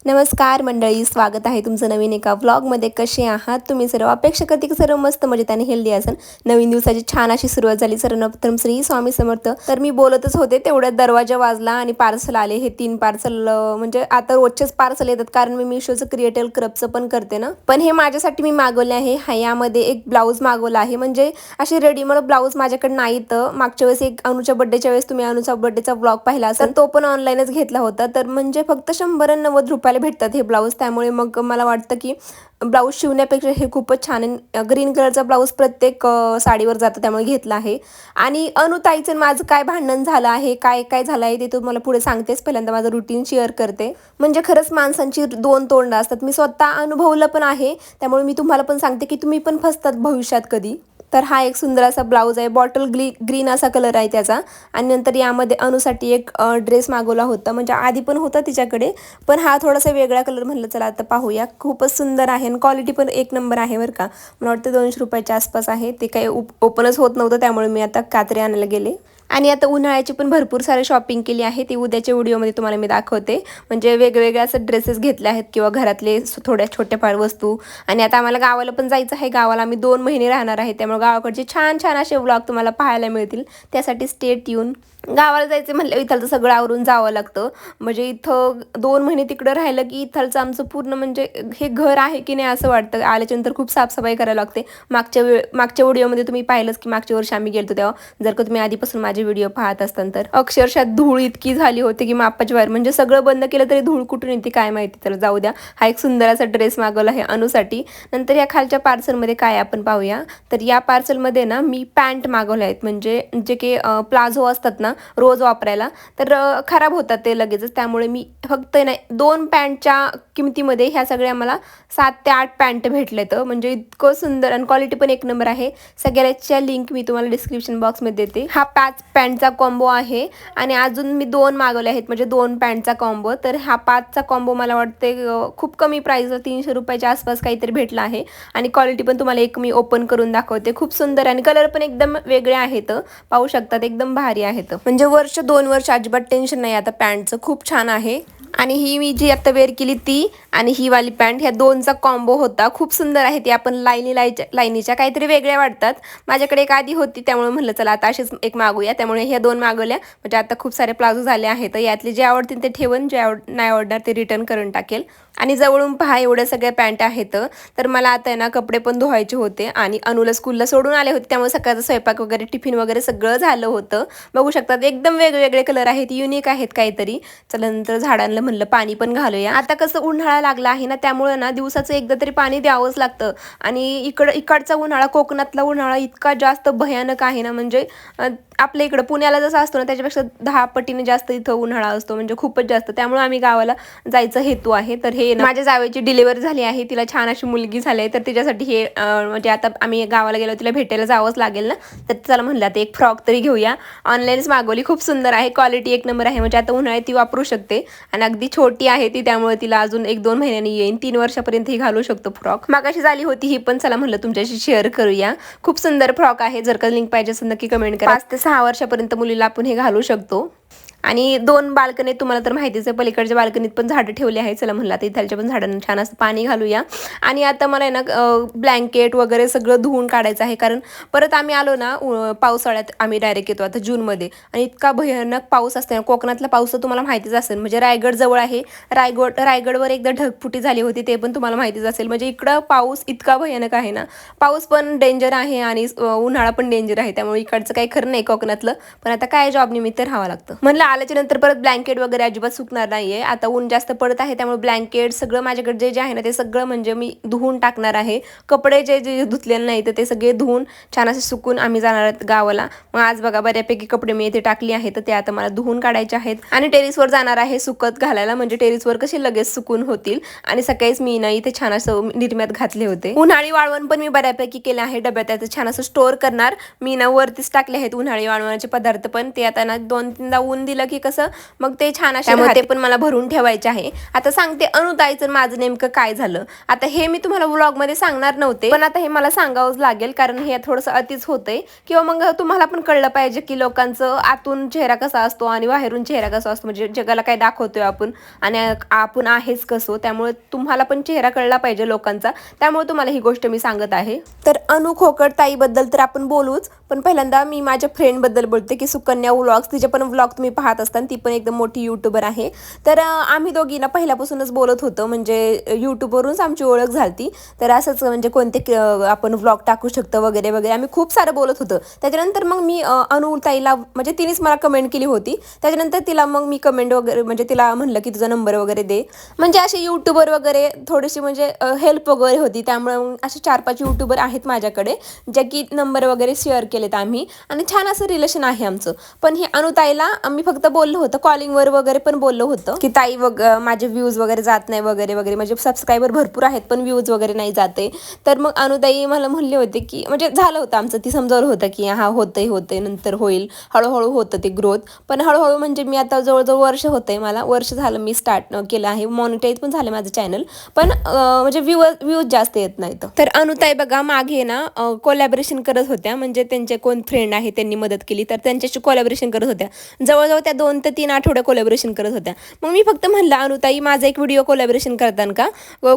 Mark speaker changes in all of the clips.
Speaker 1: नमस्कार मंडळी, स्वागत आहे तुमचं नवीन एका व्लॉगमध्ये. कसे आहात तुम्ही सर्व? अपेक्षा करते की सर्व मस्त मजेत आणि हेल्दी असेल. नवीन दिवसाची छान अशी सुरुवात झाली. सर्वप्रथम श्री स्वामी समर्थ. तर मी बोलतच होते तेवढ्यात दरवाजा वाजला आणि पार्सल आले. हे 3 पार्सल म्हणजे आता रोजचेच पार्सल येतात, कारण मी मिशोचं क्रिएटिव्ह क्रबचं पण करते ना. पण हे माझ्यासाठी मी मागवले आहे. यामध्ये एक ब्लाऊज मागवला आहे. म्हणजे असे रेडीमेड ब्लाऊज माझ्याकडे नाहीत. मागच्या वेळेस एक अनुच्या बर्थडेच्या वेळेस तुम्ही अनुचा बर्थडेचा व्लॉग पाहिला असेल, तो पण ऑनलाईनच घेतला होता. तर म्हणजे फक्त 190 रुपयाला भेटतात हे ब्लाऊज. त्यामुळे मग मला वाटतं की ब्लाऊज शिवण्यापेक्षा हे खूपच छान आहे. ग्रीन कलरचा ब्लाऊज प्रत्येक साडीवर जातं, त्यामुळे घेतला आहे. आणि अनुताईचं माझं काय भांडण झालं आहे, काय काय झालं आहे ते तुम्हाला पुढे सांगतेच. पहिल्यांदा माझं रुटीन शेअर करते. म्हणजे खरंच माणसांची 2 तोंड असतात. मी स्वतः अनुभवलं पण आहे, त्यामुळे मी तुम्हाला पण सांगते की तुम्ही पण फसतात भविष्यात कधी. तर हा एक सुंदर असा ब्लाऊज आहे. बॉटल ग्रीन असा कलर आहे त्याचा. आणि नंतर यामध्ये अनुसाठी एक ड्रेस मागवला होता. म्हणजे आधी पण होता तिच्याकडे, पण हा थोडासा वेगळा कलर. म्हणलं चला आता पाहूया. खूपच सुंदर आहे आणि क्वालिटी पण एक नंबर आहे बरं का. मला वाटतं 200 रुपयाच्या आसपास आहे. ते काही ओपनच होत नव्हतं, त्यामुळे मी आता कात्री आणायला गेले. आणि आता उन्हाळ्याची पण भरपूर सारी शॉपिंग केली आहे. ती उद्याच्या व्हिडिओमध्ये तुम्हाला मी दाखवते. म्हणजे वेगवेगळे असं ड्रेसेस घेतले आहेत किंवा घरातले थोड्या छोट्याफार वस्तू. आणि आता आम्हाला गावाला पण जायचं आहे. गावाला आम्ही 2 महिने राहणार आहे, त्यामुळे गावाकडचे छान छान असे व्लॉग तुम्हाला पाहायला मिळतील. त्यासाठी स्टे ट्यून. गावाला जायचं म्हटलं इथलचं सगळं आवरून जावं लागतं. म्हणजे इथं 2 महिने तिकडं राहिलं की इथलचं आमचं पूर्ण म्हणजे हे घर आहे की नाही असं वाटतं. आल्याच्यानंतर खूप साफसफाई करायला लागते. मागच्या व्हिडिओमध्ये तुम्ही पाहिलंच की मागच्या वर्षी आम्ही गेलो तेव्हा. जर का तुम्ही आधीपासून माझे व्हिडिओ पाहत असताल तर अक्षरशः धूळ इतकी झाली होती की मापाच्या बाहेर. म्हणजे सगळं बंद केलं तरी धूळ कुठून येते काय माहिती. तर जाऊ द्या. हा एक सुंदर असा ड्रेस मागवला आहे अनुसाठी. नंतर या खालच्या पार्सलमध्ये काय आपण पाहूया. तर या पार्सलमध्ये ना मी पॅन्ट मागवल्या आहेत. म्हणजे जे की प्लाझो असतात ना रोज वापरायला, तर खराब होतात ते लगेचच. त्यामुळे मी फक्त नाही 2 पॅन्टच्या किमतीमध्ये ह्या सगळ्या मला 7 ते 8 पॅन्ट भेटलेत. म्हणजे इतकं सुंदर आणि क्वालिटी पण एक नंबर आहे. सगळ्याच्या लिंक मी तुम्हाला डिस्क्रिप्शन बॉक्समध्ये देते. हा 5 पॅन्टचा कॉम्बो आहे आणि अजून मी 2 मागवले आहेत, म्हणजे 2 पॅन्टचा कॉम्बो. तर हा 5चा कॉम्बो मला वाटते खूप कमी प्राईस 300 रुपयाच्या आसपास काहीतरी भेटला आहे. आणि क्वालिटी पण तुम्हाला एक मी ओपन करून दाखवते. खूप सुंदर आणि कलर पण एकदम वेगळे आहेत. पाहू शकतात एकदम भारी आहेत. म्हणजे वर्ष 2 वर्ष अजिबात टेन्शन नाही आता पॅन्टचं. खूप छान आहे. आणि ही मी जी आता वेअर केली ती आणि ही वाली पॅन्ट, ह्या 2चा कॉम्बो होता. खूप सुंदर आहे ती. आपण लाईनीच्या काहीतरी वेगळ्या वाटतात. माझ्याकडे एक आधी होती, त्यामुळे म्हणलं चला आता अशीच एक मागूया. त्यामुळे ह्या 2 मागवल्या. म्हणजे आता खूप सारे प्लाझो झाले आहेत. यातले जे आवडतील ते ठेवून, जे नाही आवडणार ते रिटर्न करून टाकेल. आणि जवळून पहा एवढ्या सगळ्या पॅन्ट आहेत. तर मला आता आहे ना कपडे पण धुवायचे होते आणि अनुला स्कूलला सोडून आले होते, त्यामुळे सकाळचा स्वयंपाक वगैरे टिफिन वगैरे सगळं झालं होतं. बघू शकतात एकदम वेगवेगळे कलर आहेत, युनिक आहेत काहीतरी. चला नंतर झाडांना म्हणलं पाणी पण घालूया. आता कसं उन्हाळा लागला आहे ना, त्यामुळे ना दिवसाचं एकदा तरी पाणी द्यावंच लागतं. आणि इकडचा उन्हाळा, कोकणातला उन्हाळा इतका जास्त भयानक आहे ना. म्हणजे आपल्या इकडं पुण्याला जसं असतो ना त्याच्यापेक्षा 10 पटीने जास्त इथं उन्हाळा असतो. म्हणजे खूपच जास्त. त्यामुळे आम्ही गावाला जायचं हेतू आहे. तर हे ना माझ्या जावेची डिलिव्हरी झाली आहे. तिला छान अशी मुलगी झाली आहे. तर तिच्यासाठी हे म्हणजे आता आम्ही गावाला गेलो तिला भेटायला जावंच लागेल ना. तर चला म्हणलं आता एक फ्रॉक तरी घेऊया. ऑनलाईनच मागवली. खूप सुंदर आहे. क्वालिटी एक नंबर आहे. म्हणजे आता उन्हाळ्यात ती वापरू शकते. आणि अगदी छोटी आहे ती, त्यामुळे तिला अजून 1-2 महिन्यांनी येईन. 3 वर्षापर्यंत ही घालू शकतो फ्रॉक. मागाशी झाली होती ही पण, चला म्हणलं तुमच्याशी शेअर करूया. खूप सुंदर फ्रॉक आहे. जर का लिंक पाहिजे असेल नक्की कमेंट करा. 5 ते 6 वर्षापर्यंत मुलीला आपण हे घालू शकतो. आणि 2 बाल्कनीत तुम्हाला तर माहितीच आहे, पलीकडच्या बाल्कनीत पण झाडं ठेवली आहेत. चला म्हणलं आता इथलच्या पण झाडांना छान असं पाणी घालूया. आणि आता मला आहे ना ब्लँकेट वगैरे सगळं धुवून काढायचं आहे, कारण परत आम्ही आलो ना पावसाळ्यात. आम्ही डायरेक्ट येतो आता जूनमध्ये आणि इतका भयानक पाऊस असते ना. कोकणातला पाऊस तर तुम्हाला माहितीच असेल. म्हणजे रायगड जवळ आहे. रायगडवर एकदा ढगफुटी झाली होती, ते पण तुम्हाला माहितीच असेल. म्हणजे इकडं पाऊस इतका भयानक आहे ना. पाऊस पण डेंजर आहे आणि उन्हाळा पण डेंजर आहे. त्यामुळे इकडचं काही खरं नाही कोकणातलं. पण आता काय जॉब निमित्त राहावं लागतं. म्हणलं आल्याच्या नंतर परत ब्लँकेट वगैरे अजिबात सुकणार नाहीये. आता ऊन जास्त पडत आहे, त्यामुळे ब्लँकेट सगळं माझ्याकडे जे आहे ना ते सगळं म्हणजे मी धुवून टाकणार आहे. कपडे जे धुतलेले नाही तर ते सगळे धुवून छान असे सुकून आम्ही जाणार आहोत गावाला. मग आज बघा बऱ्यापैकी कपडे मी इथे टाकली आहेत, तर ते आता मला धुवून काढायचे आहेत. आणि टेरिसवर जाणार आहे सुकत घालायला. म्हणजे टेरिसवर कसे लगेच सुकून होतील. आणि सकाळीच मी ना इथे छान असं निर्म्यात घातले होते. उन्हाळी वाळवण पण मी बऱ्यापैकी केले आहे डब्यात. आता छान असं स्टोअर करणार. मी ना वरतीच टाकले आहेत उन्हाळी वाळवणाचे पदार्थ, पण ते आता ना 2-3दा ऊन दिलं केलं की कसं मग ते छान असे राहते, पण मला भरून ठेवायचे आहे. आता सांगते अनुताईचं माझं नेमकं काय झालं. आता हे मी तुम्हाला व्लॉगमध्ये सांगणार नव्हते, पण आता हे मला सांगावंच लागेल कारण हे थोडंसं अतिच होतंय, किंवा मग तुम्हाला पण कळलं पाहिजे की लोकांचं आतून चेहरा कसा असतो आणि बाहेरून चेहरा कसा असतो, म्हणजे जगाला काय दाखवतोय आपण आणि आपण आहेच कसं. त्यामुळे तुम्हाला पण चेहरा कळला पाहिजे लोकांचा, त्यामुळे तुम्हाला ही गोष्ट मी सांगत आहे. तर अनु खोकड ताईबद्दल तर आपण बोलूच, पण पहिल्यांदा मी माझ्या फ्रेंडबद्दल बोलते की सुकन्या व्लॉग्स. तिचे पण व्लॉग तुम्ही पाहत असताना, ती पण एकदम मोठी यूट्यूबर आहे. तर आम्ही दोघी ना पहिल्यापासूनच बोलत होतो, म्हणजे यूट्यूबवरूनच आमची ओळख झाली. तर असंच म्हणजे कोणते आपण व्लॉग टाकू शकतो वगैरे वगैरे आम्ही खूप सारं बोलत होतो. त्याच्यानंतर मग मी अनु ताईला म्हणजे तिनेच मला कमेंट केली होती, त्याच्यानंतर तिला मग मी कमेंट वगैरे म्हणजे तिला म्हणलं की तुझा नंबर वगैरे दे. म्हणजे असे यूट्यूबर वगैरे थोडीशी म्हणजे हेल्प वगैरे होती, त्यामुळे मग असे 4-5 यूट्यूबर आहेत माझ्याकडे ज्या की नंबर वगैरे शेअर केलेत आम्ही, आणि छान असं रिलेशन आहे आमचं. पण ही अनु ताईला आम्ही फक्त बोललो होतं, कॉलिंगवर वगैरे पण बोललो होतं की ताई माझे व्ह्यूज वगैरे जात नाही वगैरे वगैरे, म्हणजे सबस्क्रायबर भरपूर आहेत पण व्ह्यूज वगैरे नाही जाते. तर मग अनुताई मला म्हणले होते की म्हणजे झालं होतं आमचं, ती समजावलं होतं की हा होतंय नंतर होईल, हळूहळू होतं ते ग्रोथ. पण हळूहळू म्हणजे मी आता जवळजवळ वर्ष होतंय, मला वर्ष झालं मी स्टार्ट केलं आहे, मॉनिटाईज पण झालं माझं चॅनल, पण म्हणजे व्ह्यूज जास्त येत नाहीत. तर अनुताई बघा मागे ना कोलॅबरेशन करत होत्या, म्हणजे त्यांचे कोण फ्रेंड आहे त्यांनी मदत केली तर त्यांच्याशी कोलॅबरेशन करत होत्या. जवळजवळ त्या 2 ते 3 आठवड्या कोलॅबरेशन करत होत्या. मग मी फक्त म्हणलं अनुताई माझा एक व्हिडिओ कोलॅबरेशन करतान का,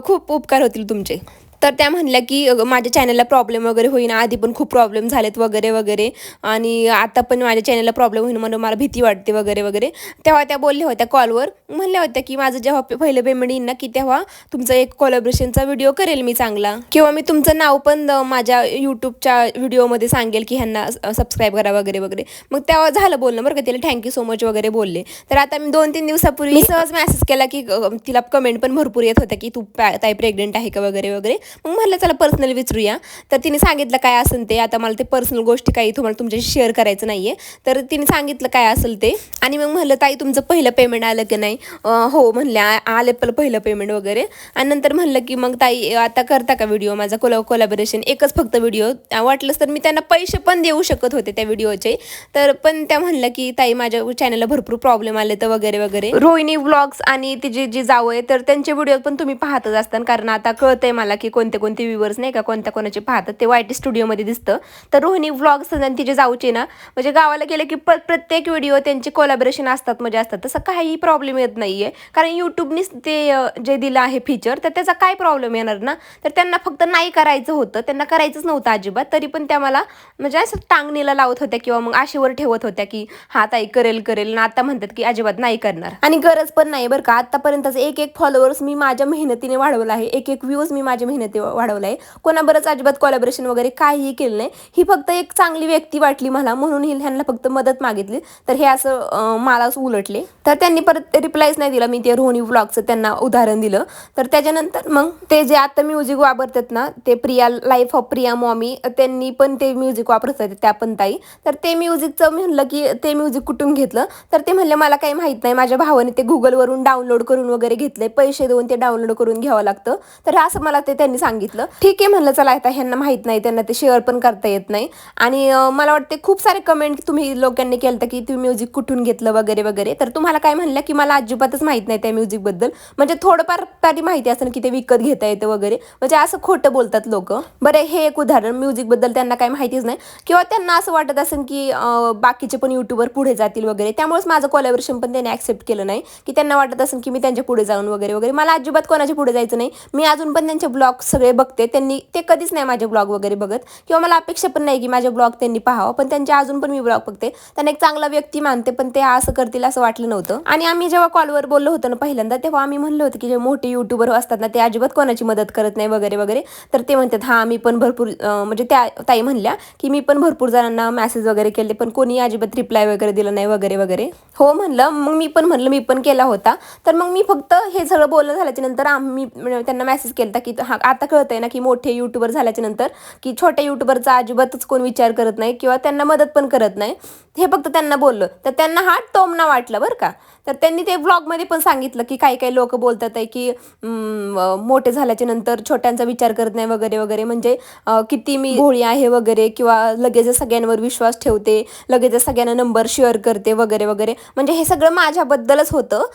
Speaker 1: खूप उपकार होतील तुमचे. तर त्या म्हणल्या की माझ्या चॅनलला प्रॉब्लेम वगैरे होईन, आधी पण खूप प्रॉब्लेम झालेत वगैरे वगैरे, आणि आता पण माझ्या चॅनलला प्रॉब्लेम होईन म्हणून मला भीती वाटते वगैरे वगैरे. तेव्हा त्या बोलल्या होत्या कॉलवर, म्हणल्या होत्या की माझं जेव्हा पहिलं पेमेंट येईल ना की तेव्हा तुमचा एक कोलॅबरेशनचा व्हिडिओ करेल मी चांगला, किंवा मी तुमचं नाव पण माझ्या यूट्यूबच्या व्हिडिओमध्ये सांगेल की ह्यांना सबस्क्राईब करा वगैरे वगैरे. मग तेव्हा झालं बोलणं बरं का, तिला थँक्यू सो मच वगैरे बोलले. तर आता मी 2-3 दिवसापूर्वी सहज मेसेज केला की तिला कमेंट पण भरपूर येत होत्या की तू ताई प्रेग्नेंट आहे का वगैरे वगैरे. मग म्हणलं चला पर्सनल विचारूया. तर तिने सांगितलं काय असेल ते, आता मला ते पर्सनल गोष्टी काही तुम्हाला तुमच्याशी शेअर करायचं नाहीये. तर तिने सांगितलं काय असेल ते, आणि मग म्हणलं ताई तुमचं पहिलं पेमेंट आलं की नाही. हो म्हणल्या आले पहिलं पेमेंट वगैरे. आणि नंतर म्हणलं की मग ताई आता करता का व्हिडिओ माझा कोलॅबरेशन, एकच फक्त व्हिडिओ, वाटलंच तर मी त्यांना पैसे पण देऊ शकत होते त्या व्हिडिओचे. तर पण त्या म्हणलं की ताई माझ्या चॅनलला भरपूर प्रॉब्लेम आले तर वगैरे वगैरे. रोहिणी व्लॉग्स आणि तिची जी जाऊ आहे तर त्यांचे व्हिडिओ पण तुम्ही पाहतच असतात, कारण आता कळतंय मला की कोणते व्ह्यूअर्स नाही का कोणत्या कोणाचे पाहतात, ते YT स्टुडिओमध्ये दिसतं. तर रोहिणी व्लॉग्स आणि तिचे जाऊचे ना म्हणजे गावाला गेले की प्रत्येक व्हिडिओ त्यांचे कोलॅबरेशन असतात म्हणजे असतात, तसं काही प्रॉब्लेम येत नाहीये, कारण यूट्यूबनीच ते जे दिलं आहे फीचर तर त्याचा काय प्रॉब्लेम येणार ना. तर त्यांना फक्त नाही करायचं होतं, त्यांना करायचंच नव्हतं अजिबात, तरी पण त्या मला म्हणजे असं टांगणीला लावत होत्या किंवा मग आशेवर ठेवत होत्या की हा ताई करेल करेल, ना आता म्हणतात की अजिबात नाही करणार. आणि गरज पण नाही बरं का, आतापर्यंतच एक फॉलोअर्स मी माझ्या मेहनतीने वाढवला आहे, एक व्ह्यूज मी माझ्या मेहनती वाढवला आहे. कोणाबरोबर अजिबात कोलॅबरेशन वगैरे काहीही केलं नाही. ही फक्त एक चांगली व्यक्ती वाटली मला म्हणून ह्यांना फक्त मदत मागितली, तर हे असं मला उलटले. तर त्यांनी परत रिप्लायच नाही दिला. मी ते रोहिणी व्लॉगचं त्यांना उदाहरण दिलं. तर त्याच्यानंतर मग ते जे आता म्युझिक वापरतात ना ते Priya life of Priya mommy, त्यांनी पण ते म्युझिक वापरत होते त्या पण ताई. तर ते म्युझिकचं म्हणलं की ते म्युझिक कुठून घेतलं, तर ते म्हणले मला काही माहीत नाही, माझ्या भावाने ते गुगलवरून डाउनलोड करून वगैरे घेतलंय, पैसे देऊन ते डाउनलोड करून घ्यावं लागतं. तर असं मला ते त्यांनी सांगितलं. ठीक आहे म्हणलं चला, आता ह्यांना माहीत नाही, त्यांना ते शेअर पण करता येत नाही. आणि मला वाटते खूप सारे कमेंट तुम्ही लोकांनी केलं की तुम्ही म्युझिक कुठून घेतलं वगैरे वगैरे. तर तुम्हाला काय म्हणलं की मला अजिबातच माहीत नाही त्या म्युझिकबद्दल, म्हणजे थोडंफार तरी माहिती असेल की ते विकत घेता येतं वगैरे, म्हणजे असं खोटं बोलतात लोक. बरं हे एक उदाहरण, म्युझिकबद्दल त्यांना काही माहितीच नाही, किंवा त्यांना असं वाटत असेल की बाकीचे पण यूट्यूबर पुढे जातील वगैरे, त्यामुळेच माझं कोलॅबरेशन पण त्यांनी ॲक्सेप्ट केलं नाही, की त्यांना वाटत असेल की मी त्यांच्या पुढे जाऊन वगैरे वगैरे. मला अजिबात कोणाच्या पुढे जायचं नाही. मी अजून पण त्यांचे ब्लॉग सगळे बघते, ते कधीच नाही माझे ब्लॉग वगैरे बघत, किंवा मला अपेक्षा पण नाही की माझे ब्लॉग त्यांनी पाहावं, पण त्यांचे अजून पण मी ब्लॉग बघते. त्यांना एक चांगला व्यक्ती मानते, पण ते असं करतील असं वाटलं नव्हतं. आणि आम्ही जेव्हा कॉलवर बोललो होतो ना पहिल्यांदा, तेव्हा आम्ही म्हणलं होतं की जे मोठे यूट्यूबर असतात ना ते अजिबात कोणाची मदत करत नाही वगैरे वगैरे. तर ते म्हणतात हा मी पण भरपूर म्हणजे त्या ताई म्हणल्या की मी पण भरपूर जणांना मेसेज वगैरे केले, पण कोणी अजिबात रिप्लाय वगैरे दिलं नाही वगैरे वगैरे. हो म्हणलं, मग मी पण केला होता. तर मग मी फक्त हे सगळं बोलणं झाल्याच्या नंतर आम्ही त्यांना मेसेज केला की हा आता कळतंय ना की मोठे यूट्यूबर झाल्याच्या नंतर की छोट्या यूट्यूबरचा अजिबातच कोण विचार करत नाही किंवा त्यांना मदत पण करत नाही. हे फक्त त्यांना बोललं तर त्यांना हा टोमणा वाटला बरं का. तर त्यांनी ते व्लॉगमध्ये पण सांगितलं की काही काही लोक बोलतात आहे की मोठे झाल्याच्या नंतर छोट्यांचा विचार करत नाही वगैरे वगैरे, म्हणजे किती मी भोळी आहे वगैरे, किंवा लगेच सगळ्यांवर विश्वास ठेवते, लगेच सगळ्यांना नंबर शेअर करते वगैरे वगैरे. म्हणजे हे सगळं माझ्याबद्दलच होतं.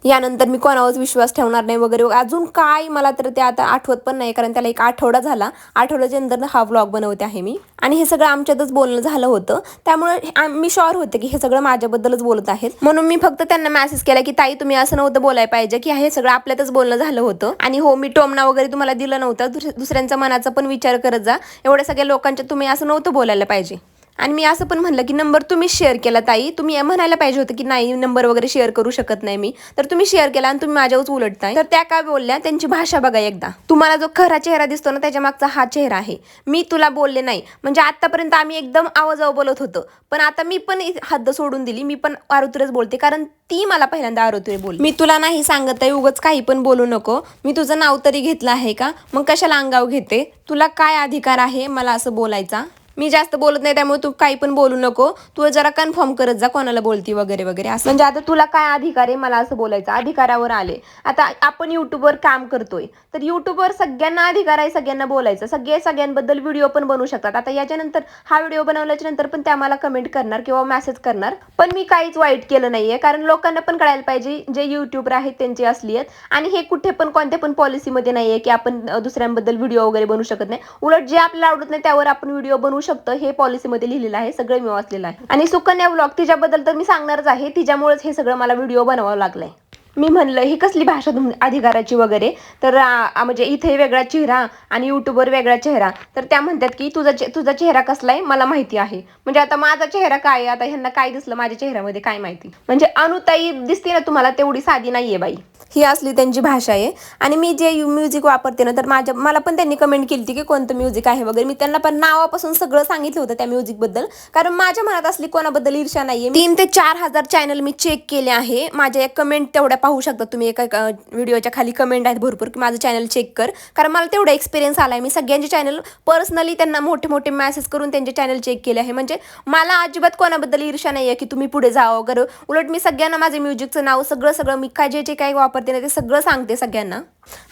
Speaker 1: यानंतर मी कोणावरच विश्वास ठेवणार नाही वगैरे. अजून काय मला तर ते आता आठवत पण नाही, कारण त्याला एक आठवडा झाला. आठवड्याच्या नंतर हा व्लॉग बनवते आहे मी. आणि हे सगळं आमच्यातच बोलणं झालं होतं, त्यामुळे मी शुअर होते की हे सगळं माझ्याबद्दलच बोलत आहेत. म्हणून मी फक्त त्यांना मेसेज केला की ताई तुम्ही असं नव्हतं बोलायला पाहिजे, की हे सगळं आपल्यातच बोलणं झालं होतं. आणि हो, मी टोमणा वगैरे तुम्हाला दिलं नव्हतं. दुसऱ्यांचा मनाचा पण विचार करत जा. एवढ्या सगळ्या लोकांच्या तुम्ही असं नव्हतं बोलायला पाहिजे. आणि मी असं पण म्हणलं की नंबर तुम्ही शेअर केला ताई, तुम्ही म्हणायला पाहिजे होतं की नाही नंबर वगैरे शेअर करू शकत नाही मी, तर तुम्ही शेअर केला आणि तुम्ही माझ्यावरच उलटताय. तर त्या काय बोलल्या, त्यांची भाषा बघा एकदा. तुम्हाला जो खरा चेहरा दिसतो ना त्याच्या मागचा हा चेहरा आहे. मी तुला बोलले नाही, म्हणजे आतापर्यंत आम्ही एकदम आवाजावर बोलत होतो, पण आता मी पण हद्द सोडून दिली. मी पण आरोतुरेच बोलते, कारण ती मला पहिल्यांदा आरोतुरे बोलली. मी तुला नाही सांगत आहे उगाच काही पण बोलू नको. मी तुझं नाव तरी घेतलं आहे का, मग कशाला अंगाव घेते? तुला काय अधिकार आहे मला असं बोलायचा? मी जास्त बोलत नाही, त्यामुळे तू काही पण बोलू नको. तू जरा कन्फर्म करत जा कोणाला बोलती वगैरे वगैरे असं. म्हणजे आता तुला काय अधिकार आहे मला असं बोलायचं? अधिकारावर आले. आता आपण युट्यूबवर काम करतोय, तर युट्यूबवर सगळ्यांना अधिकार आहे सगळ्यांना बोलायचं. सगळ्यांबद्दल व्हिडिओ पण बनवू शकतात. आता याच्यानंतर हा व्हिडिओ बनवल्याच्या नंतर पण त्या मला कमेंट करणार किंवा मेसेज करणार, पण मी काहीच वाईट केलं नाहीये. कारण लोकांना पण कळायला पाहिजे जे युट्यूबर आहेत त्यांची असली आहेत. आणि हे कुठे पण कोणत्या पण पॉलिसीमध्ये नाहीये की आपण दुसऱ्यांबद्दल व्हिडिओ वगैरे बनवू शकत नाही. उलट जे आपल्याला आवडत नाही त्यावर आपण व्हिडिओ बनवू शकतो, हे पॉलिसीमध्ये लिहिलेलं आहे. सगळं मी वाचलेलं आहे. आणि सुकन्या व्लॉग तिच्याबद्दल तर मी सांगणारच आहे. तिच्यामुळेच हे सगळं मला व्हिडिओ बनवावं लागलंय. मी म्हणलं ही कसली भाषा अधिकाराची वगैरे, तर म्हणजे इथे वेगळा चेहरा आणि युट्यूबवर वेगळा चेहरा. तर त्या म्हणतात की तुझा चेहरा कसला आहे मला माहिती आहे. म्हणजे आता माझा चेहरा काय आहे, आता ह्यांना काय दिसलं माझ्या चेहऱ्यामध्ये काय माहिती. म्हणजे अनुताई दिसते ना तुम्हाला, तेवढी साधी नाहीये बाई. ही असली त्यांची भाषा आहे. आणि मी जे म्युझिक वापरते ना, तर मला पण त्यांनी कमेंट केली होती की कोणतं म्युझिक आहे वगैरे. मी त्यांना पण नावापासून सगळं सांगितलं होतं त्या म्युझिकबद्दल, कारण माझ्या मनात असली कोणाबद्दल ईर्ष्या नाहीये. 3 ते 4,000 चॅनल मी चेक केले आहे. माझ्या एक कमेंट तेवढ्या पाहू शकता तुम्ही, एका व्हिडिओच्या खाली कमेंट आहेत भरपूर की माझं चॅनल चेक कर, कारण मला तेवढा एक्सपिरियन्स आलाय. मी सगळ्यांचे चॅनल पर्सनली त्यांना मोठे मोठे मेसेज करून त्यांचे चॅनल चेक केले आहे. म्हणजे मला अजिबात कोणाबद्दल ईर्ष्या नाहीये की तुम्ही पुढे जावं वगैरे. उलट मी सगळ्यांना माझे म्युझिकचं नाव सगळं मी काय जे काही वापरते ना ते सगळं सांगते सगळ्यांना.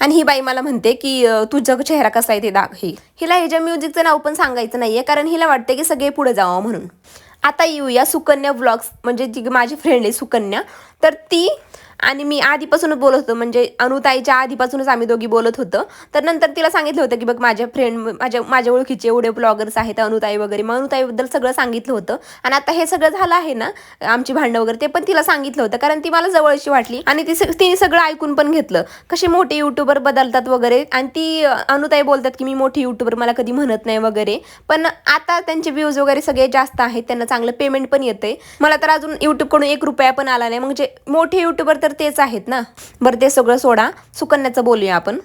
Speaker 1: आणि ही बाई मला म्हणते की तुझा चेहरा कसा आहे ते दाखव. हिला ह्याच्या म्युझिकचं नाव पण सांगायचं नाहीये, कारण हिला वाटते की सगळे पुढे जावं म्हणून. आता येऊया सुकन्या व्लॉग्स, म्हणजे जी माझी फ्रेंड आहे सुकन्या, तर ती आणि मी आधीपासूनच बोलत होतो, म्हणजे अनुताईच्या आधीपासूनच आम्ही दोघी बोलत होतो. तर नंतर तिला सांगितलं होतं की बघ माझ्या फ्रेंड माझ्या ओळखीचे एवढे ब्लॉगर्स आहेत अनुताई वगैरे, मग अनुताईबद्दल सगळं सांगितलं होतं. आणि आता हे सगळं झालं आहे ना आमची भांडणं वगैरे, ते पण तिला सांगितलं होतं, कारण ती मला जवळची वाटली. आणि तिने सगळं ऐकून पण घेतलं, कसे मोठे युट्यूबर बदलतात वगैरे. आणि ती अनुताई बोलतात की मी मोठी युट्यूबर मला कधी म्हणत नाही वगैरे, पण आता त्यांचे व्ह्यूज वगैरे सगळे जास्त आहेत, त्यांना चांगलं पेमेंट पण येते. मला तर अजून यूट्यूबकडून 1 रुपया पण आला नाही. म्हणजे मोठे युट्यूबर तर तेच आहेत ना. बरं ते सगळं सोडा, सुकन्याचं बोलूया आपण.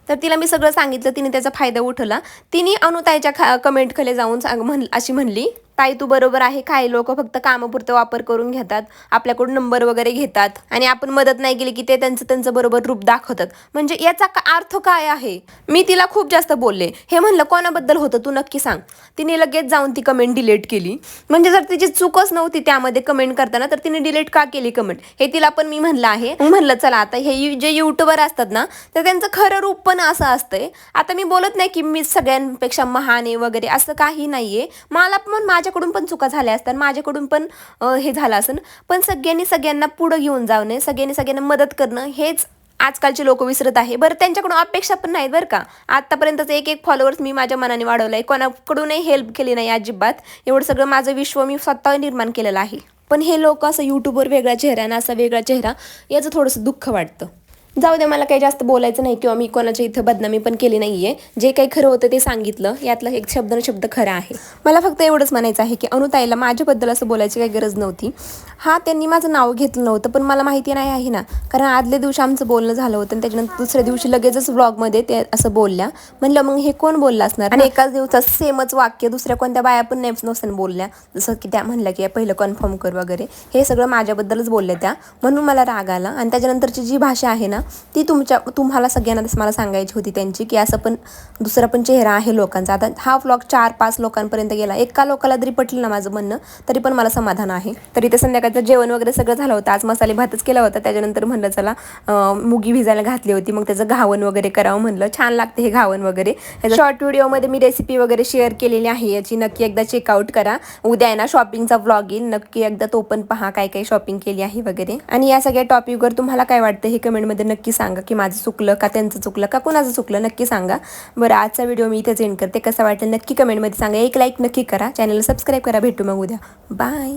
Speaker 1: तर तिला मी सगळं सांगितलं, तिने त्याचा फायदा उठवला. तिने अनुताईच्या कमेंट खाली जाऊन अशी म्हणली, ताई तू बरोबर आहे, काही लोक फक्त कामापुरतं वापर करून घेतात, आपल्याकडून नंबर वगैरे घेतात आणि आपण मदत नाही केली की ते त्यांचं बरोबर रूप दाखवतात. म्हणजे याचा अर्थ काय आहे? मी तिला खूप जास्त बोलले. हे म्हणलं कोणाबद्दल होतं तू नक्की सांग. तिने लगेच जाऊन ती कमेंट डिलीट केली. म्हणजे जर तिची चूकच नव्हती त्यामध्ये कमेंट करताना, तर तिने डिलीट का केली कमेंट हे तिला पण मी म्हणलं आहे. म्हणलं चला आता हे जे युट्यूबर असतात ना, तर त्यांचं खरं रूप पण असं असतंय. आता मी बोलत नाही की मी सगळ्यांपेक्षा महान आहे वगैरे, असं काही नाहीये. मला पण माझ्याकडून पण चुका झाल्या असतात, माझ्याकडून पण हे झालं असेल, पण सगळ्यांना पुढे घेऊन जाणं, सगळ्यांना मदत करणं हेच आजकालचे लोक विसरत आहे. बरं त्यांच्याकडून अपेक्षा पण नाहीत बरं का. आतापर्यंतच 1 फॉलोअर्स मी माझ्या मनाने वाढवलाय, कोणाकडूनही हेल्प केली नाही अजिबात. एवढं सगळं माझं विश्व मी स्वतः निर्माण केलेलं आहे. पण हे लोक असं युट्यूबवर वेगळा चेहरा ना असा वेगळा चेहरा, याचं थोडंसं दुःख वाटतं. जाऊ दे, मला काही जास्त बोलायचं नाही किंवा मी कोणाच्या इथं बदनामी पण केली नाहीये. जे काही खरं होतं ते सांगितलं, यातला एक शब्द खरा आहे. मला फक्त एवढंच म्हणायचं आहे की अनुताईला माझ्याबद्दल असं बोलायची काही गरज नव्हती. हा त्यांनी माझं नाव घेतलं नव्हतं, पण मला माहिती नाही आहे ना, कारण आदल्या दिवशी आमचं बोलणं झालं होतं आणि त्याच्यानंतर दुसऱ्या दिवशी लगेचच व्लॉगमध्ये ते असं बोलल्या. म्हणलं मग हे कोण बोललं असणार. आणि एकाच दिवसात सेमच वाक्य दुसऱ्या कोणत्या बाया पण नसताना बोलल्या, जसं की त्या म्हणल्या की पहिलं कन्फर्म कर वगैरे, हे सगळं माझ्याबद्दलच बोलल्या त्या. म्हणून मला राग आला. आणि त्याच्यानंतरची जी भाषा आहे ना ती तुम्हाला सगळ्यांना मला सांगायची होती त्यांची, की असं पण दुसरा पण चेहरा आहे लोकांचा. आता हा व्लॉग 4-5 लोकांपर्यंत गेला, एका लोकाला जरी पटलं ना माझं म्हणणं तरी पण मला समाधान आहे. तरी ते संध्याकाळचं जेवण वगैरे सगळं झालं होतं. आज मसाले भातच केला होता. त्याच्यानंतर म्हणलं चला मुगी भिजायला घातली होती, मग त्याचं घावन वगैरे करावं म्हणलं. छान लागते हे घावन वगैरे. ह्याचा शॉर्ट व्हिडिओमध्ये मी रेसिपी वगैरे शेअर केलेली आहे, याची नक्की एकदा चेकआउट करा. उद्या आहे ना शॉपिंगचा व्लॉग येईल, नक्की एकदा तो पण पहा काय काय शॉपिंग केली आहे वगैरे. आणि या सगळ्या टॉपिकवर तुम्हाला काय वाटतं हे कमेंटमध्ये नक्की सांगा, की माझं चुकलं का त्यांचं चुकलं का कोणाचं चुकलं नक्की सांगा. बरं, आजचा व्हिडिओ मी इथेच एंड करते. कसा वाटलं नक्की कमेंटमध्ये सांगा. एक लाईक नक्की करा, चॅनलला सबस्क्राईब करा. भेटू मग उद्या. बाय.